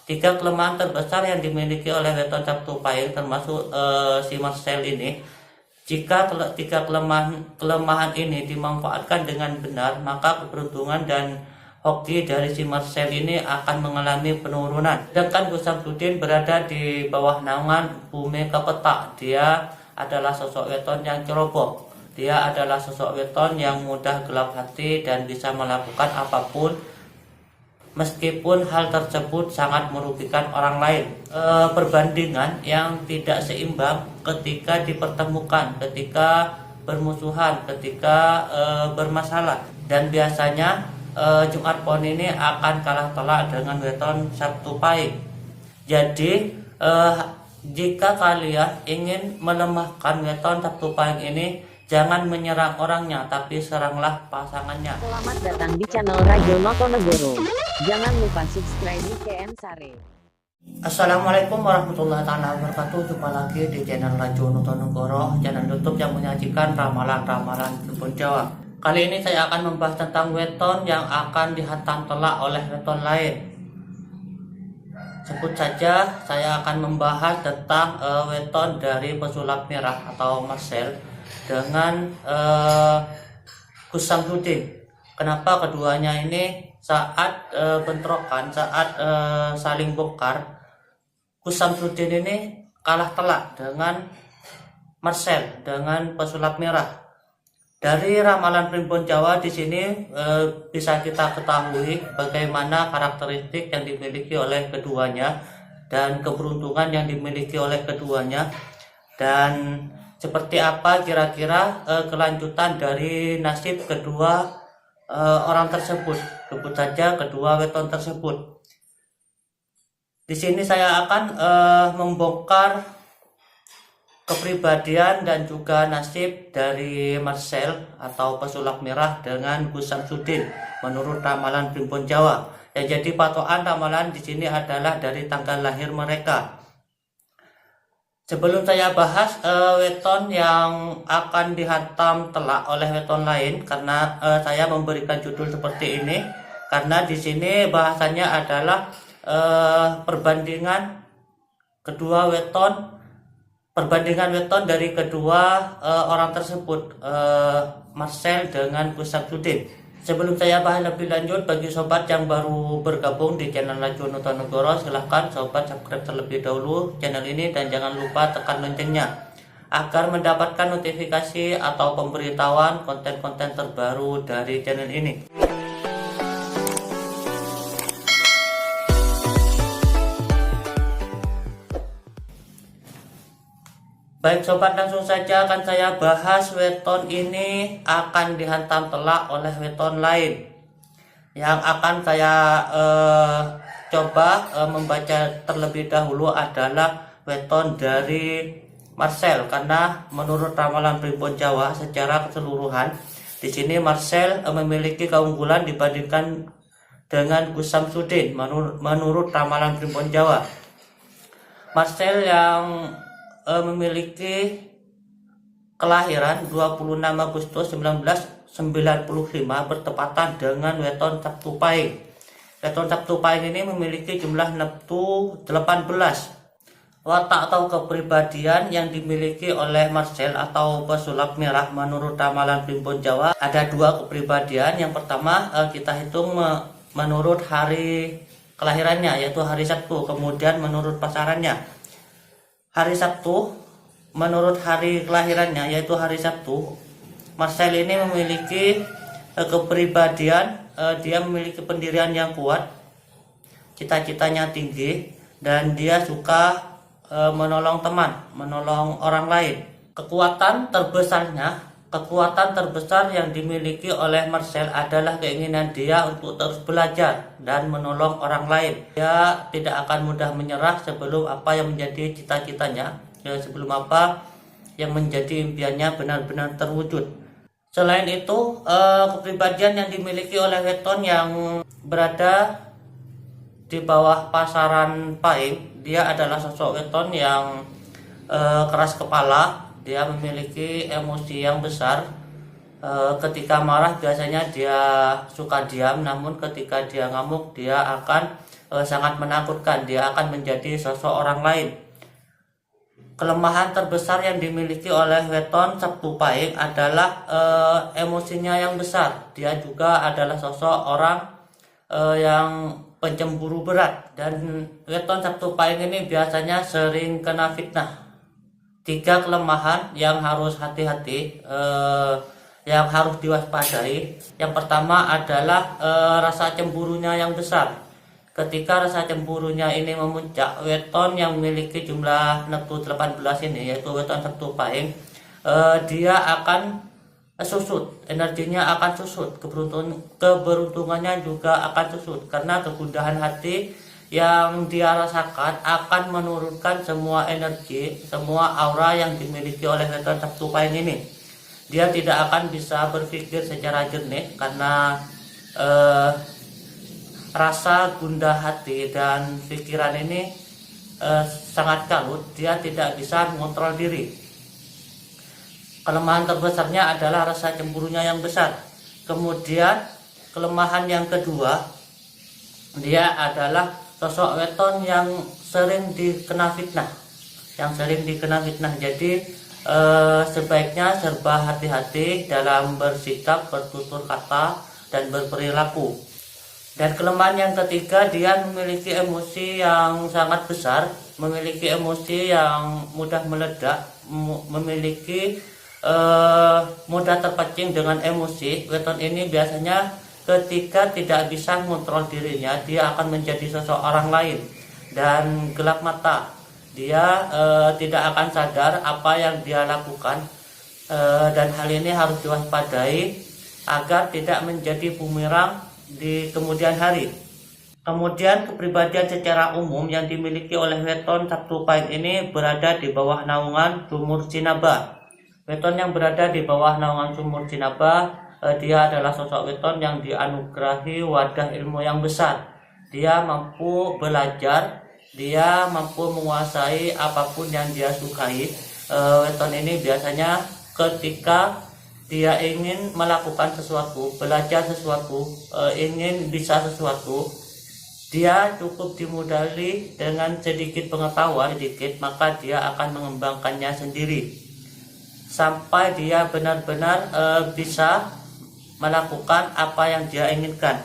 Tiga kelemahan terbesar yang dimiliki oleh weton Sabtu Pahing termasuk si Marcel ini. Jika tiga kelemahan ini dimanfaatkan dengan benar, maka keberuntungan dan hoki dari si Marcel ini akan mengalami penurunan. Sedangkan Gus Samsudin berada di bawah naungan Bumi Kepetak. Dia adalah sosok weton yang ceroboh. Dia adalah sosok weton yang mudah gelap hati dan bisa melakukan apapun meskipun hal tersebut sangat merugikan orang lain. Perbandingan yang tidak seimbang ketika dipertemukan, ketika bermusuhan, ketika bermasalah. Dan biasanya Jumat Pon ini akan kalah telak dengan weton Sabtu Pahing. Jadi jika kalian ingin melemahkan weton Sabtu Pahing ini, jangan menyerang orangnya, tapi seranglah pasangannya. Selamat datang di channel Rajo Notonegoro. Jangan lupa subscribe di KM Sare. Assalamualaikum warahmatullahi wabarakatuh. Jumpa lagi di channel Rajo Notonegoro, channel YouTube yang menyajikan ramalan-ramalan Pribun Jawa. Kali ini saya akan membahas tentang weton yang akan dihantam telak oleh weton lain. Sebut saja saya akan membahas tentang weton dari pesulap merah atau Marcel dengan Gus Samsudin. Kenapa keduanya ini saat bentrokan, saat saling bongkar, Gus Samsudin ini kalah telak dengan Marcel, dengan pesulap merah. Dari ramalan Primbon Jawa di sini bisa kita ketahui bagaimana karakteristik yang dimiliki oleh keduanya dan keberuntungan yang dimiliki oleh keduanya, dan seperti apa kira-kira kelanjutan dari nasib kedua orang tersebut. Sebut saja kedua weton tersebut. Di sini saya akan membongkar kepribadian dan juga nasib dari Marcel atau pesulap merah dengan Gus Samsudin menurut ramalan Primbon Jawa. Yang jadi patokan ramalan di sini adalah dari tanggal lahir mereka. Sebelum saya bahas weton yang akan dihantam telak oleh weton lain, karena saya memberikan judul seperti ini karena di sini bahasanya adalah perbandingan weton dari kedua orang tersebut, Marcel dengan Gus Samsudin. Sebelum saya bahas lebih lanjut, bagi sobat yang baru bergabung di channel Rajo Notonegoro, silahkan sobat subscribe terlebih dahulu channel ini dan jangan lupa tekan loncengnya agar mendapatkan notifikasi atau pemberitahuan konten-konten terbaru dari channel ini. Baik sobat, langsung saja akan saya bahas weton ini akan dihantam telak oleh weton lain. Yang akan saya coba membaca terlebih dahulu adalah weton dari Marcel, karena menurut ramalan Primbon Jawa secara keseluruhan di sini Marcel memiliki keunggulan dibandingkan dengan Gus Samsudin menurut ramalan Primbon Jawa. Marcel yang memiliki kelahiran 26 Agustus 1995 bertepatan dengan weton Sabtu Pahing. Weton Sabtu Pahing ini memiliki jumlah neptu 18. Watak atau kepribadian yang dimiliki oleh Marcel atau pesulap merah menurut ramalan Primbon Jawa ada dua kepribadian. Yang pertama kita hitung menurut hari kelahirannya, yaitu hari Sabtu. Kemudian menurut pasarannya. Hari Sabtu, menurut hari kelahirannya yaitu hari Sabtu, Marcel ini memiliki kepribadian, dia memiliki pendirian yang kuat, cita-citanya tinggi, dan dia suka menolong teman, menolong orang lain. Kekuatan terbesar yang dimiliki oleh Marcel adalah keinginan dia untuk terus belajar dan menolong orang lain. Dia tidak akan mudah menyerah sebelum apa yang menjadi cita-citanya, sebelum apa yang menjadi impiannya benar-benar terwujud. Selain itu, kepribadian yang dimiliki oleh weton yang berada di bawah pasaran Pahing, dia adalah sosok weton yang keras kepala. Dia memiliki emosi yang besar. Ketika marah biasanya dia suka diam, namun ketika dia ngamuk dia akan sangat menakutkan. Dia akan menjadi sosok orang lain. Kelemahan terbesar yang dimiliki oleh weton Sabtu Pahing adalah emosinya yang besar. Dia juga adalah sosok orang yang pencemburu berat, dan weton Sabtu Pahing ini biasanya sering kena fitnah. 3 kelemahan yang harus hati-hati, yang harus diwaspadai. Yang pertama adalah rasa cemburunya yang besar. Ketika rasa cemburunya ini memuncak, weton yang memiliki jumlah neptu 18 ini, yaitu weton Sabtu Pahing, dia akan susut, energinya akan susut, keberuntungannya juga akan susut, karena kegundahan hati yang dia rasakan akan menurunkan semua energi, semua aura yang dimiliki oleh weton Sabtu Pahing ini. Dia tidak akan bisa berpikir secara jernih karena rasa gundah hati dan pikiran ini sangat kalut. Dia tidak bisa mengontrol diri. Kelemahan terbesarnya adalah rasa cemburunya yang besar. Kemudian kelemahan yang kedua, dia adalah sosok weton yang sering dikena fitnah. Jadi sebaiknya serba hati-hati dalam bersikap, bertutur kata, dan berperilaku. Dan kelemahan yang ketiga, dia memiliki emosi yang sangat besar, memiliki emosi yang mudah meledak, memiliki mudah terpancing dengan emosi. Weton ini biasanya ketika tidak bisa mengontrol dirinya, dia akan menjadi sosok orang lain dan gelap mata. Dia tidak akan sadar apa yang dia lakukan, dan hal ini harus diwaspadai agar tidak menjadi bumerang di kemudian hari. Kemudian kepribadian secara umum yang dimiliki oleh weton Sabtu Pahing ini berada di bawah naungan sumur Cinaba. Weton yang berada di bawah naungan sumur Cinaba, dia adalah sosok weton yang dianugerahi wadah ilmu yang besar. Dia mampu belajar, dia mampu menguasai apapun yang dia sukai. Weton ini biasanya ketika dia ingin melakukan sesuatu, belajar sesuatu, ingin bisa sesuatu, dia cukup dimodali dengan sedikit pengetahuan sedikit, maka dia akan mengembangkannya sendiri sampai dia benar-benar bisa melakukan apa yang dia inginkan.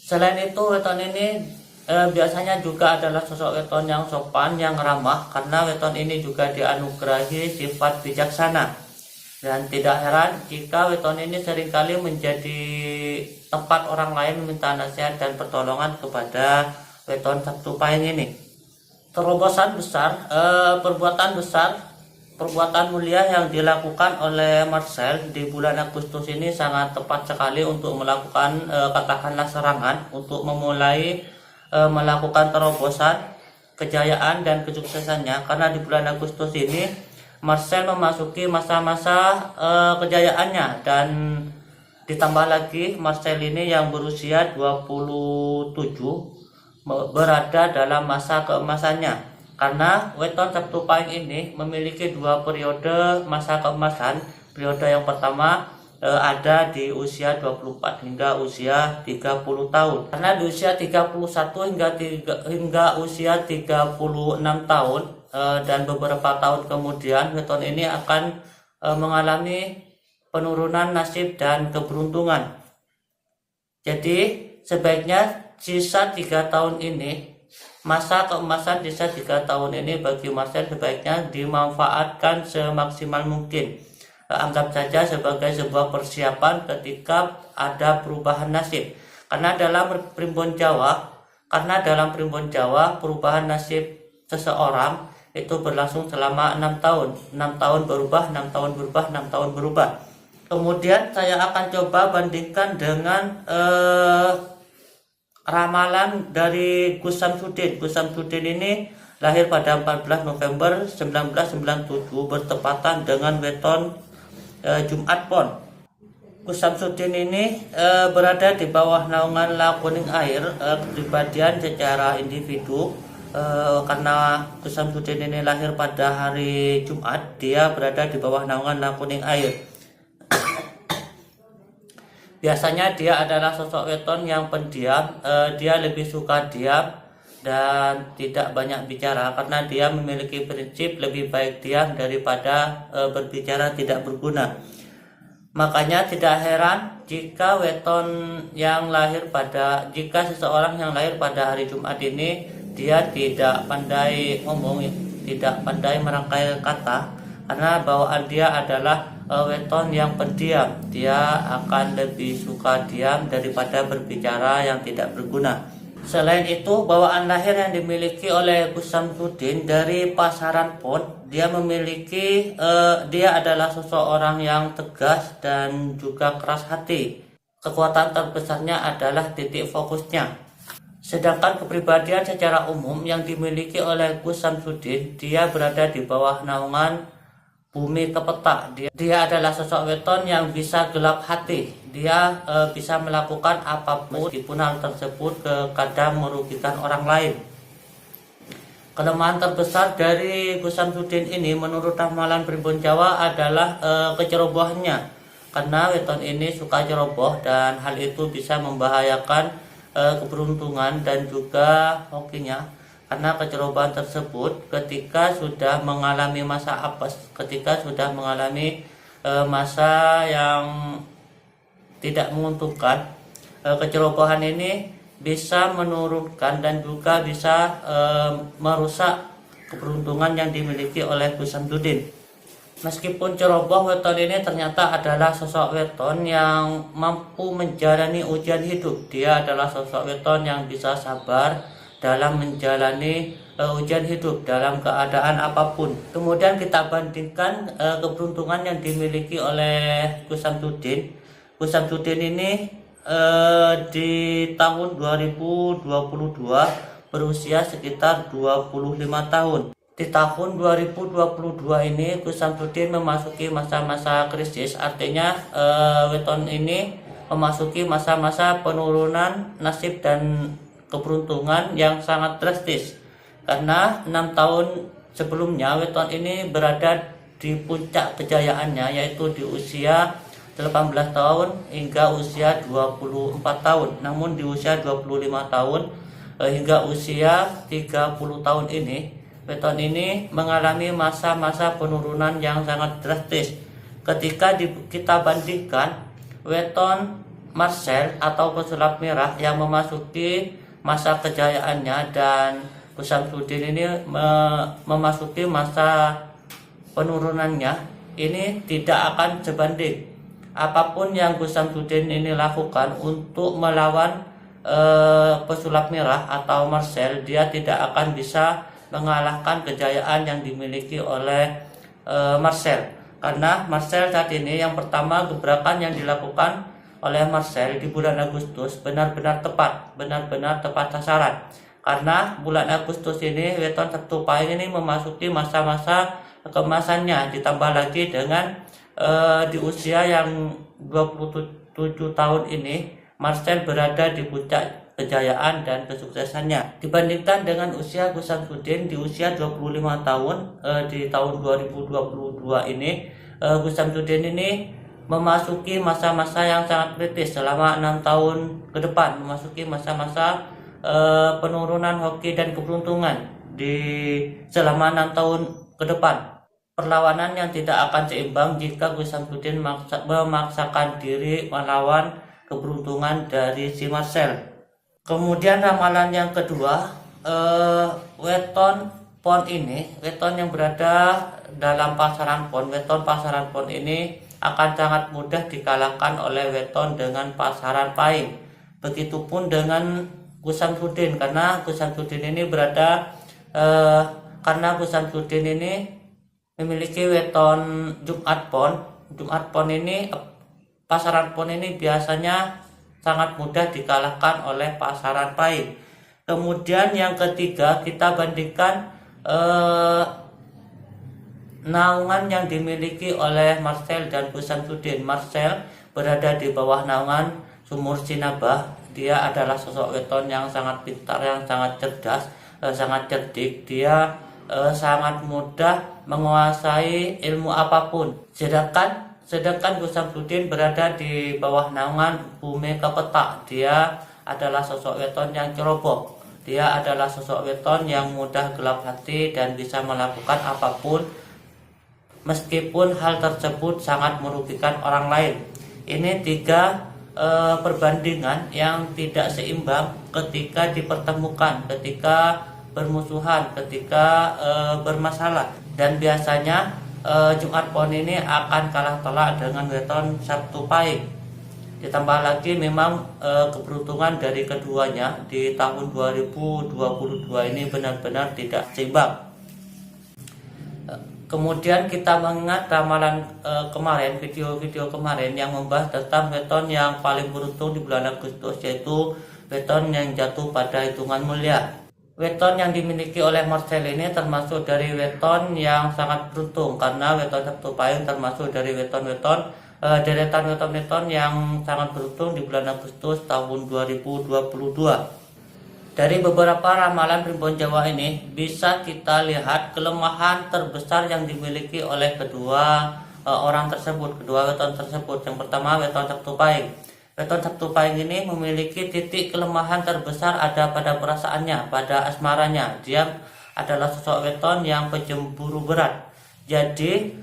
Selain itu, weton ini biasanya juga adalah sosok weton yang sopan, yang ramah, karena weton ini juga dianugerahi sifat bijaksana. Dan tidak heran jika weton ini seringkali menjadi tempat orang lain meminta nasihat dan pertolongan kepada weton Sabtu Pahing ini. Terobosan besar, perbuatan mulia yang dilakukan oleh Marcel di bulan Agustus ini sangat tepat sekali untuk melakukan katakanlah serangan, untuk memulai melakukan terobosan, kejayaan dan kesuksesannya. Karena di bulan Agustus ini Marcel memasuki masa-masa kejayaannya, dan ditambah lagi Marcel ini yang berusia 27 berada dalam masa keemasannya. Karena weton Sabtu Pahing ini memiliki 2 periode masa keemasan. Periode yang pertama ada di usia 24 hingga usia 30 tahun. Karena di usia 31 hingga usia 36 tahun dan beberapa tahun kemudian, weton ini akan mengalami penurunan nasib dan keberuntungan. Jadi sebaiknya sisa 3 tahun ini, masa keemasan sisa 3 tahun ini bagi Marcel sebaiknya dimanfaatkan semaksimal mungkin. Anggap saja sebagai sebuah persiapan ketika ada perubahan nasib. Karena dalam primbon Jawa perubahan nasib seseorang itu berlangsung selama 6 tahun. 6 tahun berubah, 6 tahun berubah, 6 tahun berubah. Kemudian saya akan coba bandingkan dengan ramalan dari Gus Samsudin. Gus Samsudin ini lahir pada 14 November 1997 bertepatan dengan weton Jumat Pon. Gus Samsudin ini berada di bawah naungan La Kuning Air, kepribadian secara individu. Karena Gus Samsudin ini lahir pada hari Jumat, dia berada di bawah naungan La Kuning Air. Biasanya dia adalah sosok weton yang pendiam, dia lebih suka diam dan tidak banyak bicara karena dia memiliki prinsip lebih baik diam daripada berbicara tidak berguna. Makanya tidak heran jika seseorang yang lahir pada hari Jumat ini dia tidak pandai ngomong, tidak pandai merangkai kata, karena bawaan dia adalah weton yang pendiam. Dia akan lebih suka diam daripada berbicara yang tidak berguna. Selain itu, bawaan lahir yang dimiliki oleh Gus Samsudin dari Pasaran Pon, dia adalah seseorang yang tegas dan juga keras hati. Kekuatan terbesarnya adalah titik fokusnya. Sedangkan kepribadian secara umum yang dimiliki oleh Gus Samsudin, dia berada di bawah naungan Bumi Kepetak. Dia adalah sosok weton yang bisa gelap hati. Dia bisa melakukan apapun meskipun hal tersebut kadang merugikan orang lain. Kelemahan terbesar dari Gus Samsudin ini menurut ramalan Primbon Jawa adalah kecerobohannya. Karena weton ini suka ceroboh dan hal itu bisa membahayakan keberuntungan dan juga hokinya. Karena kecerobohan tersebut ketika sudah mengalami masa apes, ketika sudah mengalami masa yang tidak menguntungkan, kecerobohan ini bisa menurunkan dan juga bisa merusak keberuntungan yang dimiliki oleh Gus Samsudin. Meskipun ceroboh, weton ini ternyata adalah sosok weton yang mampu menjalani ujian hidup. Dia adalah sosok weton yang bisa sabar dalam menjalani ujian hidup dalam keadaan apapun. Kemudian kita bandingkan keberuntungan yang dimiliki oleh Gus Samsudin. Gus Samsudin ini di tahun 2022 berusia sekitar 25 tahun. Di tahun 2022 ini Gus Samsudin memasuki masa-masa krisis, artinya weton ini memasuki masa-masa penurunan nasib dan keberuntungan yang sangat drastis. Karena 6 tahun sebelumnya weton ini berada di puncak kejayaannya, yaitu di usia 18 tahun hingga usia 24 tahun. Namun di usia 25 tahun hingga usia 30 tahun ini, weton ini mengalami masa-masa penurunan yang sangat drastis. Ketika kita bandingkan weton Marcel atau pesulap merah yang memasuki masa kejayaannya dan Gus Samsudin ini memasuki masa penurunannya, ini tidak akan sebanding. Apapun yang Gus Samsudin ini lakukan untuk melawan pesulap merah atau Marcel, dia tidak akan bisa mengalahkan kejayaan yang dimiliki oleh Marcel. Karena Marcel saat ini, yang pertama, gebrakan yang dilakukan oleh Marcel di bulan Agustus benar-benar tepat sasaran. Karena bulan Agustus ini weton Sabtu Pahing ini memasuki masa-masa kemasannya, ditambah lagi dengan di usia yang 27 tahun ini Marcel berada di puncak kejayaan dan kesuksesannya. Dibandingkan dengan usia Gus Samsudin di usia 25 tahun di tahun 2022 ini, Gus Samsudin ini memasuki masa-masa yang sangat kritis selama 6 tahun ke depan, memasuki masa-masa penurunan hoki dan keberuntungan selama 6 tahun ke depan. Perlawanan yang tidak akan seimbang jika Gus Samsudin memaksakan diri melawan keberuntungan dari si Marcel. Kemudian ramalan yang kedua, weton Pon ini, weton yang berada dalam Pasaran Pon, weton Pasaran Pon ini akan sangat mudah dikalahkan oleh weton dengan Pasaran Pahing. Begitupun dengan Gus Samsudin, karena Gus Samsudin ini memiliki weton Jumat Pon. Jumat Pon ini, Pasaran Pon ini biasanya sangat mudah dikalahkan oleh Pasaran Pahing. Kemudian yang ketiga, kita bandingkan naungan yang dimiliki oleh Marcel dan Gus Samsudin. Marcel berada di bawah naungan Sumur Sinabah. Dia adalah sosok weton yang sangat pintar, yang sangat cerdas, sangat cerdik. Dia sangat mudah menguasai ilmu apapun. Sedangkan Sedangkan Gus Samsudin berada di bawah naungan Bhumika Petak. Dia adalah sosok weton yang ceroboh. Dia adalah sosok weton yang mudah gelap hati dan bisa melakukan apapun meskipun hal tersebut sangat merugikan orang lain. Ini tiga perbandingan yang tidak seimbang ketika dipertemukan, ketika bermusuhan, ketika bermasalah. Dan biasanya Jumat Pon ini akan kalah telak dengan weton Sabtu Pahing. Ditambah lagi memang keberuntungan dari keduanya di tahun 2022 ini benar-benar tidak seimbang. Kemudian kita mengingat ramalan kemarin, video-video kemarin yang membahas tentang weton yang paling beruntung di bulan Agustus, yaitu weton yang jatuh pada hitungan mulia. Weton yang dimiliki oleh Marcel ini termasuk dari weton yang sangat beruntung, karena weton Sabtu Pahing termasuk dari weton-weton deretan weton-weton yang sangat beruntung di bulan Agustus tahun 2022. Dari beberapa ramalan Primbon Jawa ini bisa kita lihat kelemahan terbesar yang dimiliki oleh kedua orang tersebut, kedua weton tersebut. Yang pertama weton Sabtu Pahing. Weton Sabtu Pahing ini memiliki titik kelemahan terbesar ada pada perasaannya, pada asmaranya. Dia adalah sosok weton yang pecemburu berat. Jadi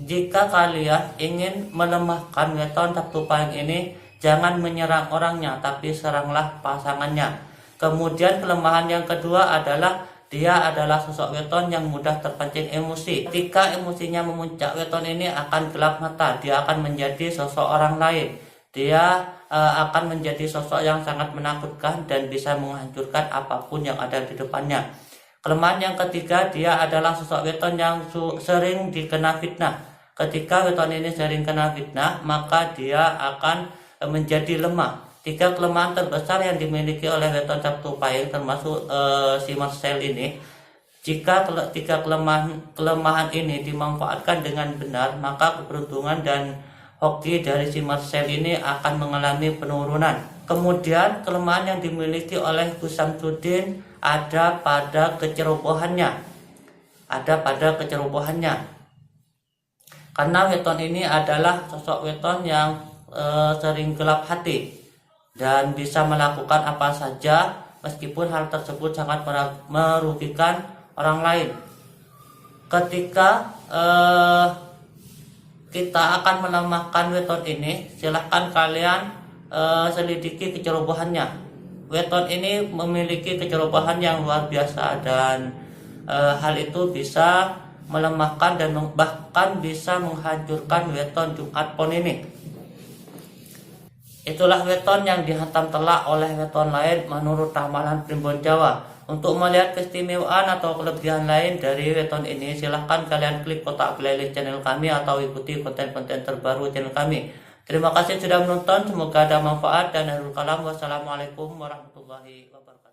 jika kalian ingin melemahkan weton Sabtu Pahing ini, jangan menyerang orangnya, tapi seranglah pasangannya. Kemudian kelemahan yang kedua adalah dia adalah sosok weton yang mudah terpancing emosi. Ketika emosinya memuncak, weton ini akan gelap mata. Dia akan menjadi sosok orang lain. Dia akan menjadi sosok yang sangat menakutkan dan bisa menghancurkan apapun yang ada di depannya. Kelemahan yang ketiga, dia adalah sosok weton yang sering dikena fitnah. Ketika weton ini sering kena fitnah, maka dia akan menjadi lemah. Tiga kelemahan terbesar yang dimiliki oleh weton Sabtu Pahing termasuk si Marcel ini. Jika tiga kelemahan ini dimanfaatkan dengan benar, maka keberuntungan dan hoki dari si Marcel ini akan mengalami penurunan. Kemudian kelemahan yang dimiliki oleh Gus Samsudin ada pada kecerobohannya. Karena weton ini adalah sosok weton yang sering gelap hati dan bisa melakukan apa saja meskipun hal tersebut sangat merugikan orang lain. Ketika kita akan melemahkan weton ini, silahkan kalian selidiki kecerobohannya. Weton ini memiliki kecerobohan yang luar biasa dan hal itu bisa melemahkan dan bahkan bisa menghancurkan weton Jumat Pon ini. Itulah weton yang dihantam telak oleh weton lain menurut ramalan Primbon Jawa. Untuk melihat keistimewaan atau kelebihan lain dari weton ini, silahkan kalian klik kotak playlist channel kami atau ikuti konten-konten terbaru channel kami. Terima kasih sudah menonton, semoga ada manfaat dan akhirul kalam. Wassalamualaikum warahmatullahi wabarakatuh.